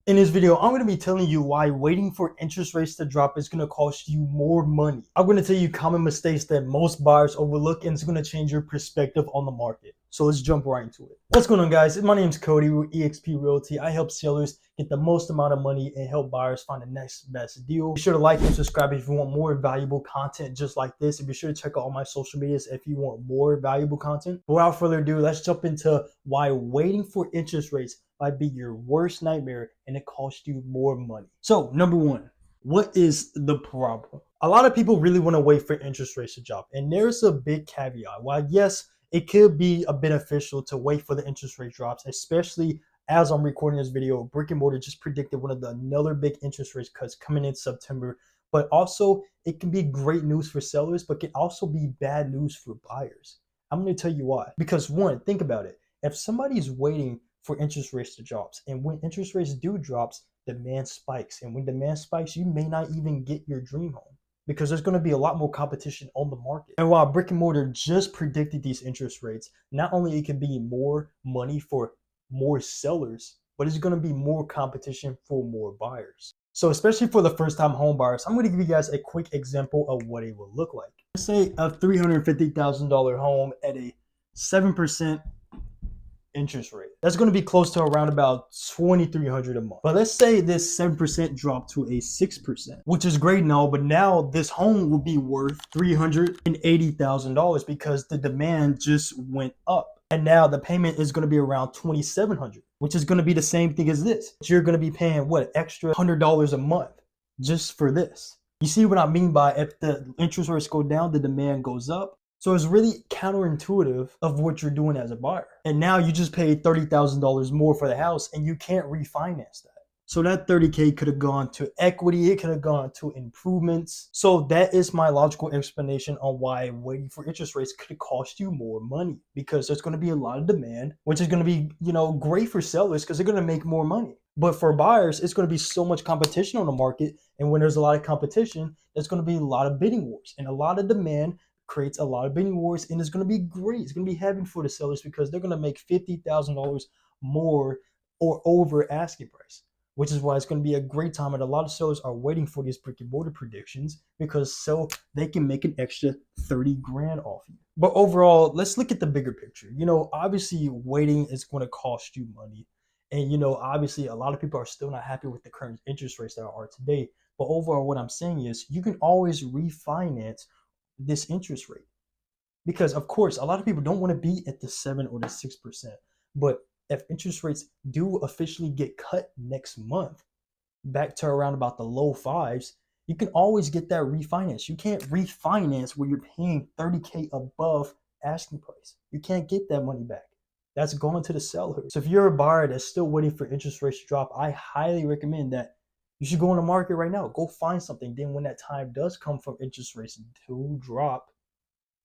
In this video, I'm going to be telling you why waiting for interest rates to drop is going to cost you more money. I'm going to tell you common mistakes that most buyers overlook, and it's going to change your perspective on the market. So let's jump right into it. What's going on, guys? My name is Cody with eXp Realty. I help sellers get the most amount of money and help buyers find the next best deal. Be sure to like and subscribe if you want more valuable content just like this. And be sure to check out all my social medias if you want more valuable content. But without further ado, let's jump into why waiting for interest rates might be your worst nightmare and it costs you more money. So number one, what is the problem? A lot of people really want to wait for interest rates to drop. And there's a big caveat. While yes, it could be a beneficial to wait for the interest rate drops, especially as I'm recording this video, brick and mortar just predicted another big interest rate cuts coming in September. But also it can be great news for sellers, but can also be bad news for buyers. I'm going to tell you why. Because one, think about it. If somebody's waiting for interest rates to drop, and when interest rates do drops, demand spikes, and when demand spikes, you may not even get your dream home because there's going to be a lot more competition on the market. And while brick and mortar just predicted these interest rates, not only it can be more money for more sellers, but it's going to be more competition for more buyers. So especially for the first time home buyers, I'm going to give you guys a quick example of what it will look like. Let's say a $350,000 home at a 7% interest rate. That's going to be close to around about $2,300 a month. But let's say this 7% dropped to a 6%, which is great and all, but now this home will be worth $380,000 because the demand just went up. And now the payment is going to be around $2,700, which is going to be the same thing as this. You're going to be paying what, extra $100 a month just for this. You see what I mean by if the interest rates go down, the demand goes up. So it's really counterintuitive of what you're doing as a buyer. And now you just paid $30,000 more for the house and you can't refinance that. So that 30K could have gone to equity. It could have gone to improvements. So that is my logical explanation on why waiting for interest rates could cost you more money, because there's going to be a lot of demand, which is going to be, great for sellers because they're going to make more money. But for buyers, it's going to be so much competition on the market. And when there's a lot of competition, there's going to be a lot of bidding wars and a lot of demand creates a lot of bidding wars, and it's going to be great. It's going to be heaven for the sellers because they're going to make $50,000 more or over asking price, which is why it's going to be a great time. And a lot of sellers are waiting for these brick and mortar predictions because so they can make an extra 30 grand off you. But overall, let's look at the bigger picture. Obviously waiting is going to cost you money. And, obviously a lot of people are still not happy with the current interest rates that are today. But overall, what I'm saying is you can always refinance this interest rate, because of course a lot of people don't want to be at the 7 or the 6%, but if interest rates do officially get cut next month back to around about the low 5s, you can always get that refinance. You can't refinance where you're paying 30K above asking price. You can't get that money back. That's going to the seller. So if you're a buyer that's still waiting for interest rates to drop, I highly recommend that you should go on the market right now. Go find something. Then when that time does come for interest rates to drop,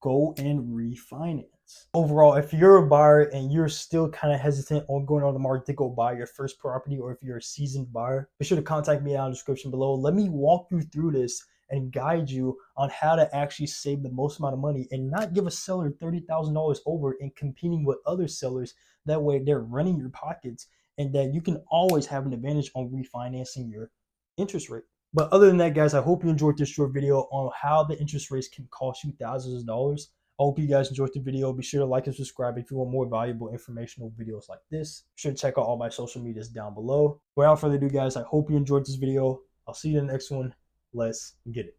go and refinance. Overall, if you're a buyer and you're still kind of hesitant on going on the market to go buy your first property, or if you're a seasoned buyer, be sure to contact me down in the description below. Let me walk you through this and guide you on how to actually save the most amount of money and not give a seller $30,000 over and competing with other sellers. That way they're running your pockets, and that you can always have an advantage on refinancing your interest rate. But other than that, guys, I hope you enjoyed this short video on how the interest rates can cost you thousands of dollars. I hope you guys enjoyed the video. Be sure to like and subscribe if you want more valuable informational videos like this. Be sure to check out all my social medias down below. Without further ado, guys, I hope you enjoyed this video. I'll see you in the next one. Let's get it.